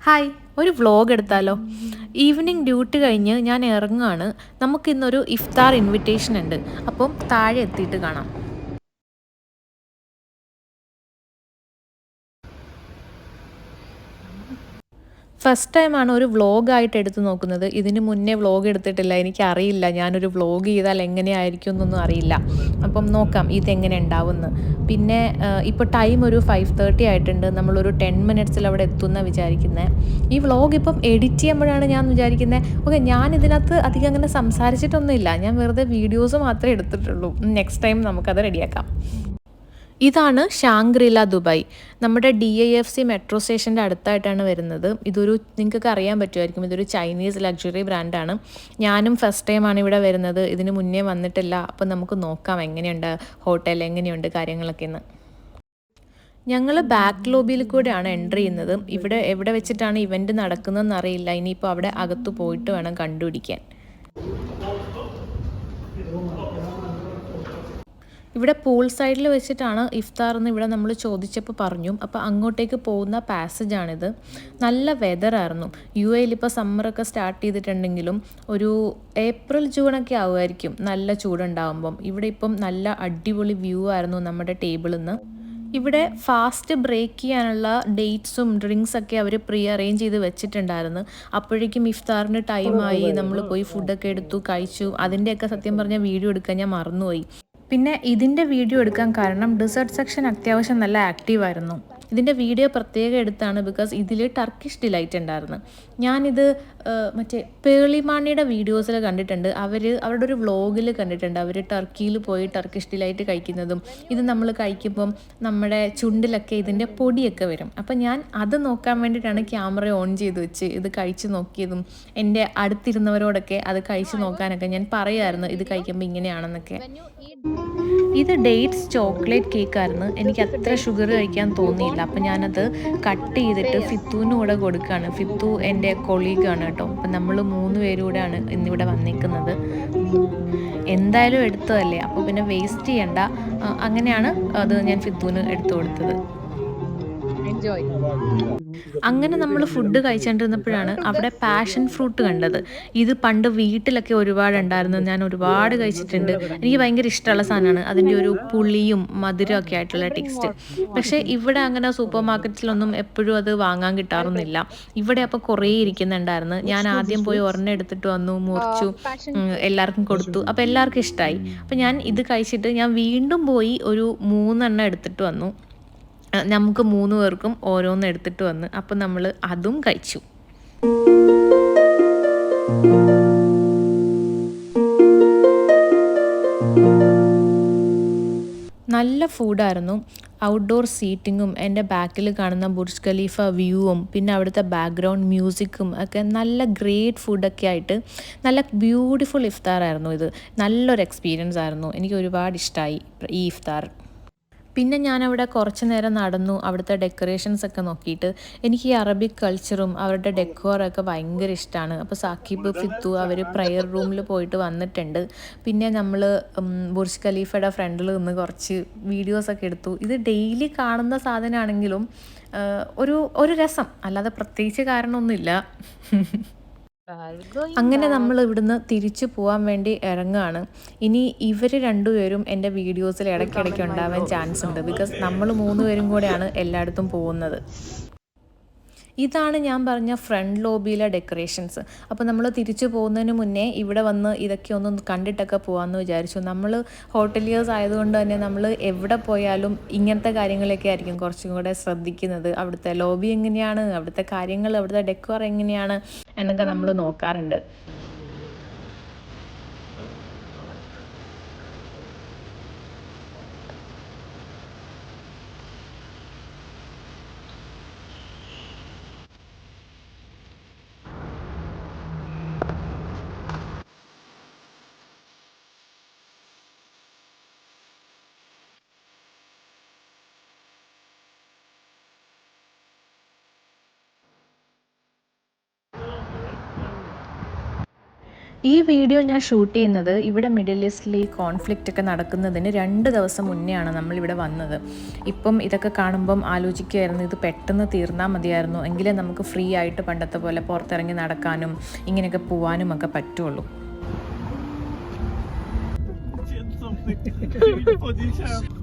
Hi, ഒരു vlog എടുത്താലോ? Evening duty കഴിഞ്ഞ് ഞാൻ ഇറങ്ങുകയാണ്. നമുക്കിന്നൊരു ഇഫ്താർ ഇൻവിറ്റേഷൻ ഉണ്ട്. അപ്പം താഴെ എത്തിയിട്ട് കാണാം. ഫസ്റ്റ് ടൈമാണ് ഒരു വ്ളോഗായിട്ട് എടുത്ത് നോക്കുന്നത്. ഇതിന് മുന്നേ വ്ളോഗ് എടുത്തിട്ടില്ല. എനിക്കറിയില്ല ഞാനൊരു വ്ളോഗ് ചെയ്താൽ എങ്ങനെയായിരിക്കും എന്നൊന്നും അറിയില്ല. അപ്പം നോക്കാം ഇതെങ്ങനെ ഉണ്ടാവുമെന്ന്. പിന്നെ ഇപ്പോൾ ടൈം ഒരു 5:30 ആയിട്ടുണ്ട്. നമ്മളൊരു 10 മിനിറ്റ്സിൽ അവിടെ എത്തുമെന്നാണ് വിചാരിക്കുന്നത്. ഈ വ്ളോഗ് ഇപ്പം എഡിറ്റ് ചെയ്യുമ്പോഴാണ് ഞാൻ വിചാരിക്കുന്നത്, ഓക്കെ ഞാൻ ഇതിനകത്ത് അധികം അങ്ങനെ സംസാരിച്ചിട്ടൊന്നുമില്ല. ഞാൻ വെറുതെ വീഡിയോസ് മാത്രമേ എടുത്തിട്ടുള്ളൂ. നെക്സ്റ്റ് ടൈം നമുക്കത് റെഡിയാക്കാം. ഇതാണ് ഷാങ്ഗ്രില ദുബായ്. നമ്മുടെ DIFC മെട്രോ സ്റ്റേഷൻ്റെ അടുത്തായിട്ടാണ് വരുന്നത്. നിങ്ങൾക്കൊക്കെ അറിയാൻ പറ്റുമായിരിക്കും, ഇതൊരു ചൈനീസ് ലക്ഷറി ബ്രാൻഡാണ്. ഞാനും ഫസ്റ്റ് ടൈമാണ് ഇവിടെ വരുന്നത്. ഇതിന് മുന്നേ വന്നിട്ടില്ല. അപ്പം നമുക്ക് നോക്കാം എങ്ങനെയുണ്ട് ഹോട്ടൽ, എങ്ങനെയുണ്ട് കാര്യങ്ങളൊക്കെ എന്ന്. ഞങ്ങൾ ബാക്ക് ലോബിയിൽ കൂടെയാണ് എൻട്രി ചെയ്യുന്നത്. ഇവിടെ എവിടെ വെച്ചിട്ടാണ് ഇവൻറ്റ് നടക്കുന്നതെന്ന് അറിയില്ല. ഇനിയിപ്പോൾ അവിടെ അകത്ത് പോയിട്ട് വേണം കണ്ടുപിടിക്കാൻ. ഇവിടെ പൂൾ സൈഡിൽ വെച്ചിട്ടാണ് ഇഫ്താർ എന്ന് ഇവിടെ നമ്മൾ ചോദിച്ചപ്പോൾ പറഞ്ഞു. അപ്പോൾ അങ്ങോട്ടേക്ക് പോകുന്ന പാസേജാണിത്. നല്ല വെതറായിരുന്നു. UAE ഇപ്പോൾ സമ്മറൊക്കെ സ്റ്റാർട്ട് ചെയ്തിട്ടുണ്ടെങ്കിലും ഒരു ഏപ്രിൽ ജൂണൊക്കെ ആവുമായിരിക്കും നല്ല ചൂടുണ്ടാകുമ്പം. ഇവിടെ ഇപ്പം നല്ല അടിപൊളി വ്യൂ ആയിരുന്നു നമ്മുടെ ടേബിളിൽ നിന്ന്. ഇവിടെ ഫാസ്റ്റ് ബ്രേക്ക് ചെയ്യാനുള്ള ഡേറ്റ്സും ഡ്രിങ്ക്സൊക്കെ അവർ പ്രീ അറേഞ്ച് ചെയ്ത് വെച്ചിട്ടുണ്ടായിരുന്നു. അപ്പോഴേക്കും ഇഫ്താറിന് ടൈമായി. നമ്മൾ പോയി ഫുഡൊക്കെ എടുത്തു, കഴിച്ചു. അതിൻ്റെയൊക്കെ സത്യം പറഞ്ഞാൽ വീഡിയോ എടുക്കാൻ ഞാൻ മറന്നുപോയി. പിന്നെ ഇതിൻ്റെ വീഡിയോ എടുക്കാൻ കാരണം ഡെസേർട്ട് സെക്ഷൻ അത്യാവശ്യം നല്ല ആക്റ്റീവായിരുന്നു. ഇതിൻ്റെ വീഡിയോ പ്രത്യേകം എടുത്താണ്, ബിക്കോസ് ഇതിൽ ടർക്കിഷ് ഡിലൈറ്റ് ഉണ്ടായിരുന്നു. ഞാനിത് മറ്റേ പേളിമാണിയുടെ വീഡിയോസിൽ കണ്ടിട്ടുണ്ട്. അവരുടെ ഒരു വ്ളോഗിൽ കണ്ടിട്ടുണ്ട്. അവർ ടർക്കിയിൽ പോയി ടർക്കിഷ് ഡിലൈറ്റ് കഴിക്കുന്നതും. ഇത് നമ്മൾ കഴിക്കുമ്പം നമ്മുടെ ചുണ്ടിലൊക്കെ ഇതിൻ്റെ പൊടിയൊക്കെ വരും. അപ്പം ഞാൻ അത് നോക്കാൻ വേണ്ടിയിട്ടാണ് ക്യാമറ ഓൺ ചെയ്ത് വെച്ച് ഇത് കഴിച്ച് നോക്കിയതും. എൻ്റെ അടുത്തിരുന്നവരോടൊക്കെ അത് കഴിച്ച് നോക്കാനൊക്കെ ഞാൻ പറയുമായിരുന്നു, ഇത് കഴിക്കുമ്പോൾ ഇങ്ങനെയാണെന്നൊക്കെ. ഇത് ഡേറ്റ്സ് ചോക്ലേറ്റ് കേക്കായിരുന്നു. എനിക്ക് അത്ര ഷുഗർ കഴിക്കാൻ തോന്നിയില്ല. അപ്പം ഞാനത് കട്ട് ചെയ്തിട്ട് ഫിത്തുവിന് കൂടെ കൊടുക്കുകയാണ്. ഫിത്തു എൻ്റെ കൊളീഗാണ് കേട്ടോ. അപ്പം നമ്മൾ 3 പേരും കൂടെയാണ് ഇന്നിവിടെ വന്നിരിക്കുന്നത്. എന്തായാലും എടുത്തതല്ലേ, അപ്പോൾ പിന്നെ വേസ്റ്റ് ചെയ്യണ്ട. അങ്ങനെയാണ് അത് ഞാൻ ഫിത്തുവിന് എടുത്തു കൊടുത്തത്. അങ്ങനെ നമ്മൾ ഫുഡ് കഴിച്ചുകൊണ്ടിരുന്നപ്പോഴാണ് അവിടെ പാഷൻ ഫ്രൂട്ട് കണ്ടത്. ഇത് പണ്ട് വീട്ടിലൊക്കെ ഒരുപാട് ഉണ്ടായിരുന്നു. ഞാൻ ഒരുപാട് കഴിച്ചിട്ടുണ്ട്. എനിക്ക് ഭയങ്കര ഇഷ്ടമുള്ള സാധനമാണ്. അതിൻ്റെ ഒരു പുളിയും മധുരമൊക്കെ ആയിട്ടുള്ള ടേസ്റ്റ്. പക്ഷേ ഇവിടെ അങ്ങനെ സൂപ്പർ മാർക്കറ്റിലൊന്നും എപ്പോഴും അത് വാങ്ങാൻ കിട്ടാറൊന്നുമില്ല. ഇവിടെ അപ്പോൾ കുറേ ഇരിക്കുന്നുണ്ടായിരുന്നു. ഞാൻ ആദ്യം പോയി ഒരെണ്ണം എടുത്തിട്ട് വന്നു, മുറിച്ചു, എല്ലാവർക്കും കൊടുത്തു. അപ്പോൾ എല്ലാവർക്കും ഇഷ്ടമായി. അപ്പോൾ ഞാൻ ഇത് കഴിച്ചിട്ട് ഞാൻ വീണ്ടും പോയി ഒരു 3 എണ്ണം എടുത്തിട്ട് വന്നു. നമുക്ക് 3 പേർക്കും ഓരോന്ന് എടുത്തിട്ട് വന്ന്. അപ്പം നമ്മൾ അതും കഴിച്ചു. നല്ല ഫുഡായിരുന്നു. ഔട്ട്ഡോർ സീറ്റിങ്ങും എൻ്റെ ബാക്കിൽ കാണുന്ന ബുർജ് ഖലീഫ വ്യൂവും പിന്നെ അവിടുത്തെ ബാക്ക്ഗ്രൗണ്ട് മ്യൂസിക്കും ഒക്കെ നല്ല ഗ്രേറ്റ് ഫുഡൊക്കെ ആയിട്ട് നല്ല ബ്യൂട്ടിഫുൾ ഇഫ്താറായിരുന്നു ഇത്. നല്ലൊരു എക്സ്പീരിയൻസ് ആയിരുന്നു. എനിക്ക് ഒരുപാട് ഇഷ്ടമായി ഈ ഇഫ്താർ. പിന്നെ ഞാനവിടെ കുറച്ച് നേരം നടന്നു, അവിടുത്തെ ഡെക്കറേഷൻസ് ഒക്കെ നോക്കിയിട്ട്. എനിക്ക് ഈ അറബിക് കൾച്ചറും അവരുടെ ഡെക്കോറൊക്കെ ഭയങ്കര ഇഷ്ടമാണ്. അപ്പോൾ സാക്കിബ്, ഫിത്തു അവർ പ്രയർ റൂമിൽ പോയിട്ട് വന്നിട്ടുണ്ട്. പിന്നെ നമ്മൾ ബുർജ് ഖലീഫയുടെ ഫ്രണ്ടിൽ നിന്ന് കുറച്ച് വീഡിയോസൊക്കെ എടുത്തു. ഇത് ഡെയിലി കാണുന്ന സാധനമാണെങ്കിലും ഒരു ഒരു രസം, അല്ലാതെ പ്രത്യേകിച്ച് കാരണമൊന്നുമില്ല. അങ്ങനെ നമ്മൾ ഇവിടുന്ന് തിരിച്ചു പോകാൻ വേണ്ടി ഇറങ്ങുകയാണ്. ഇനി ഇവർ രണ്ടുപേരും എൻ്റെ വീഡിയോസിൽ ഇടയ്ക്കിടയ്ക്ക് ഉണ്ടാവാൻ ചാൻസ് ഉണ്ട്, ബിക്കോസ് നമ്മൾ 3 പേരും കൂടെയാണ് എല്ലായിടത്തും പോകുന്നത്. ഇതാണ് ഞാൻ പറഞ്ഞ ഫ്രണ്ട് ലോബിയിലെ ഡെക്കറേഷൻസ്. അപ്പോൾ നമ്മൾ തിരിച്ചു പോകുന്നതിന് മുന്നേ ഇവിടെ വന്ന് ഇതൊക്കെ ഒന്ന് കണ്ടിട്ടൊക്കെ പോകാമെന്ന് വിചാരിച്ചു. നമ്മൾ ഹോട്ടലിയേഴ്സ് ആയതുകൊണ്ട് തന്നെ നമ്മൾ എവിടെ പോയാലും ഇങ്ങനത്തെ കാര്യങ്ങളൊക്കെ ആയിരിക്കും കുറച്ചും കൂടെ ശ്രദ്ധിക്കുന്നത്. അവിടുത്തെ ലോബി എങ്ങനെയാണ്, അവിടുത്തെ കാര്യങ്ങൾ, അവിടുത്തെ ഡെക്കോർ എങ്ങനെയാണ് എന്നൊക്കെ നമ്മൾ നോക്കാറുണ്ട്. ഈ വീഡിയോ ഞാൻ ഷൂട്ട് ചെയ്യുന്നത് ഇവിടെ മിഡിൽ ഈസ്റ്റിൽ ഈ കോൺഫ്ലിക്റ്റ് ഒക്കെ നടക്കുന്നതിന് 2 ദിവസം മുന്നെയാണ് നമ്മളിവിടെ വന്നത്. ഇപ്പം ഇതൊക്കെ കാണുമ്പം ആലോചിക്കുമായിരുന്നു, ഇത് പെട്ടെന്ന് തീർന്നാൽ മതിയായിരുന്നു, എങ്കിലേ നമുക്ക് ഫ്രീ ആയിട്ട് പണ്ടത്തെ പോലെ പുറത്തിറങ്ങി നടക്കാനും ഇങ്ങനെയൊക്കെ പോകാനും ഒക്കെ പറ്റുള്ളൂ. Something.